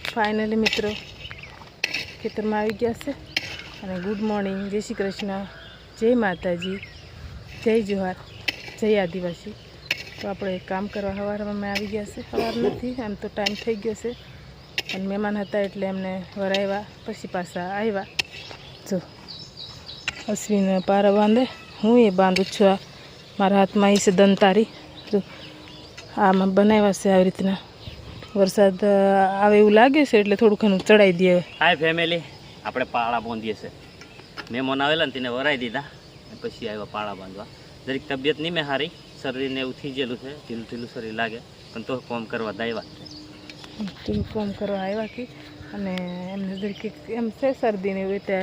Finally मित्रों खेतर में आई गया से अने गुड मॉर्निंग, जय श्री कृष्ण, जय माताजी, जय जोहार, जय आदिवासी। तो आप काम करवा हवार में आई गया से। हवार नहीं एम तो टाइम थी गयो से पण मेहमान था एटले एमने वराव्या पछी पाछा आव्या। जो अश्विन पारा बांधे, हूँ ये बांधू छू। मारा हाथ में से दंतारी जो आम बनाव्या से आ रीतना। वरसाद आवे एवं लगे से एटले थोड़ું ઘણું ચડાઈ દે। हाय फैमिली, આપણે પાળા બાંધીએ છે। મહેમાન આવેલા ને તેને વરાઈ દીધા પછી આવ્યા પાળા બાંધવા। દરેક તબિયત નહીં મેં હારી, શરીરને એવું થઈ ગયેલું છે, ઢીલું ઢીલું શરીર લાગે પણ તો કામ કરવા દાવ્યા તું કામ કરવા આવ્યા કે અને એમને દરેક એમ છે શરદી ને એવું તે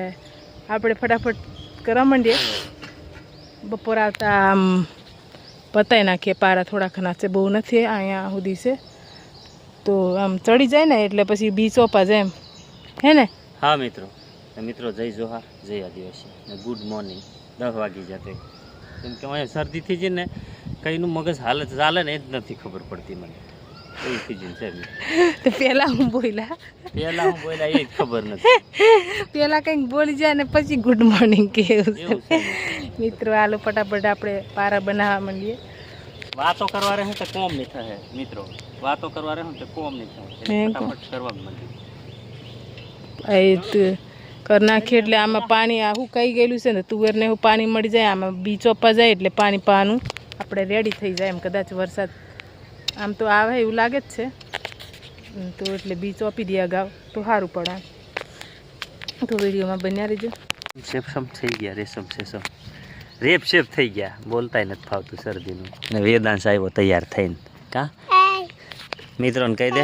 આપણે ફટાફટ કરવા માંડીએ। બપોર આવતા આમ પતાઈ નાખીએ પારા થોડા ઘણા છે, બહુ નથી અહીંયા સુધી છે तो आम चढ़ी जाए ना एटले पछी बी चोपा जाए एम है ने। हाँ मित्रों, मित्रों जय जोहार, जय आदिवासी ने गुड मॉर्निंग। 10 वागी जाते केम के अहीं शरदी थी जी ने कईनु मगज हालत चाले ने ज नथी खबर पड़ती मने एवी थी जी छे। तो पहला हूँ बोला ए खबर नथी। पहला कंईक बोली जाए ने पछी गुड मॉर्निंग कहे। मित्रों आलो फटाफट आपणे पारा बनावा मांडीए। वातो करवा रहे तो कोम नहीं थाय मित्रों, वातो करवा रहे तो कोम नहीं थाय, फटाफट करवा માંડી। कर नाखी एटले आमां पाणी आ हुकाई गेलुं छे ने तुवेर ने पाणी मळी जाए, आमां बी चोपा जाए एटले पाणी पाવાનું આપણે રેડી થઈ જાય એમ। કદાચ વરસાદ આમ તો આવે એવું લાગે જ છે તો એટલે બી ચોપી દે અગાઉ તો સારું પડે। તો વિડીયોમાં બન્યા રહેજો। સેમ થઈ ગયા, રેશમ સેમ रेप शेप थी गया, बोलता ही नहीं फावतु शरदी ने। वेदांश आयो तैयार थी का मित्रों ने कही दे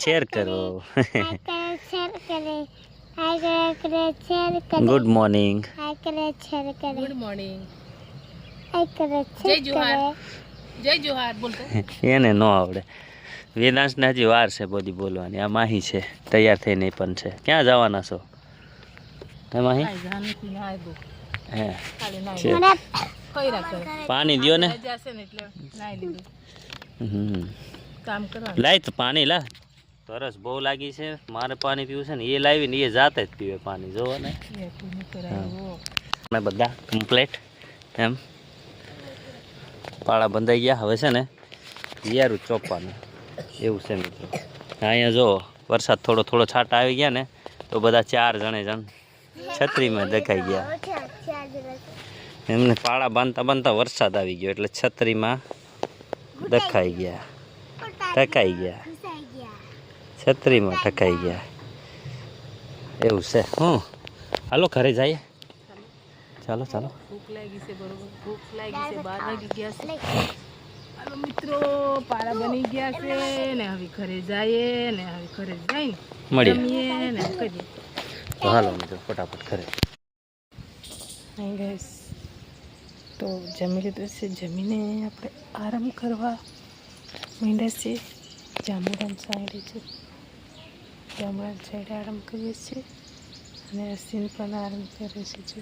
शेर करो। गुड मॉर्निंग, गुड मॉर्निंग, जय जोहार, जय जोहार बोलते ये ने नो आवड़े। वेदांश ने हजी वार से बधी बोलवानी। आ माही छे तैयार थई नहीं पण छे। क्या जवाना छो ते माही? पानी दियो ने लाई तो पानी ला तरस बहु लागी है। मारे पानी पीवू है ने ये लावी ने ये जाते ज पीवे पानी जो ने मैं बधा कम्प्लीट एम पाड़ा बंधाई गया। हवे छे ने जियारू चोपवानुं एवुं छे मित्रों। अहींया जो वरसाद थोड़ो थोड़ो छाटा आई गया ने तो बधा 4 जणे जण छतरी में देखाई गया। एमने पाड़ा बांधता बांधता वरसाद आई गयो एटले छतरी में देखाई गया, टकाई गया, छतरी में टकाई गया एवं से। हूँ हालो घरे जाइए, चलो चलो। भूख लागी से बरोबर, भूख लागी से 12 वागी गया से। हालो मित्रों पाड़ा बनी गया से ने हवे घरे जाइए ने हवे घरे जाई मळीए जमीए ने करिए। तो हालो मित्रों फटाफट घरे। हाय गाइस, तो जमी लीधुं से जमीने આપણે આરામ કરવા માંડ્યા છે। જાંબુડામ સાઈડે છે, જાંબુડામ સાઈડે આરામ કરીએ છીએ અને અશ્વિન પણ આરામ કરે છે। જો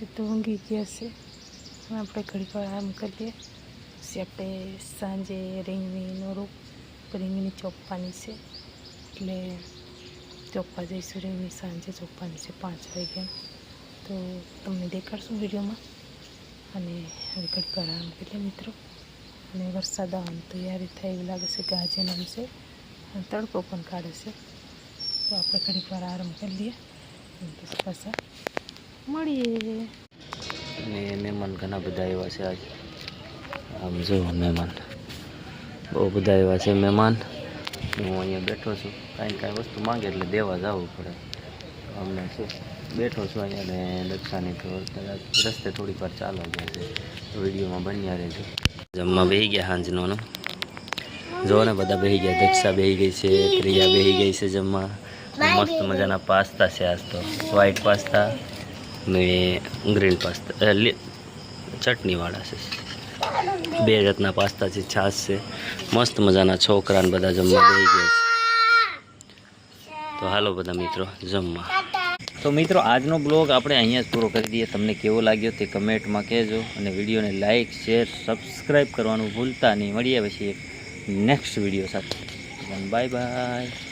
એ તો ઊંઘી ગયા છે, આપણે ઘડીક વાર આરામ કરી લઈએ પછી આપણે સાંજે રીંગણીનો રીંગણી ચોપવાની છે એટલે ચોપવા જઈશું। રીંગણી સાંજે ચોપવાની છે 5 વાગ્યા। तो तमने देखाड़शुं विडियो में अने हवे घड़ी पर आराम करीए मित्रों। अने वरसाद आववानी तैयारी थाय एवुं लागे छे, गाजे नाम छे अने तड़को पण काढे छे। तो आपणे घड़ी पर आराम करी लीए पछी पाछा मळीए। अने मेहमान घणा बधा आव्या छे आज। आम जो मेहमान बहु बधा आव्या छे मेहमान। हूँ अहींया बैठो छुं, कांई वस्तु मांगे एटले देवा जवुं पड़े। अमने शुं बैठो छो अँ दक्षानी तो रस्ते थोड़ी बार चालवा गया है। वीडियो में बनिया रहो। जमवा बेही गया हांजनो जो ने बधा बेही गया। दक्षा बेही गई है, प्रिया बेही गई है जमवा। मस्त मजाना पास्ता है आज तो, व्हाइट पास्ता ने ग्रीन पास्ता चटनी वाला से 2 जातना पास्ता है, छाछ से मस्त मजाना। छोकरा ने बधा जमवा बेही गया। तो हालो बधा मित्रों जमवा। तो मित्रों आजनो ब्लॉग आपणे अहींया पूरो करी दीए। तमने केवो लाग्यो ते कमेंट में कहेजो अने विडियो ने लाइक शेर सब्सक्राइब करवानुं भूलता नहीं। मळीए पछी एक नेक्स्ट विडियो साथे। બધાને બાય બાય.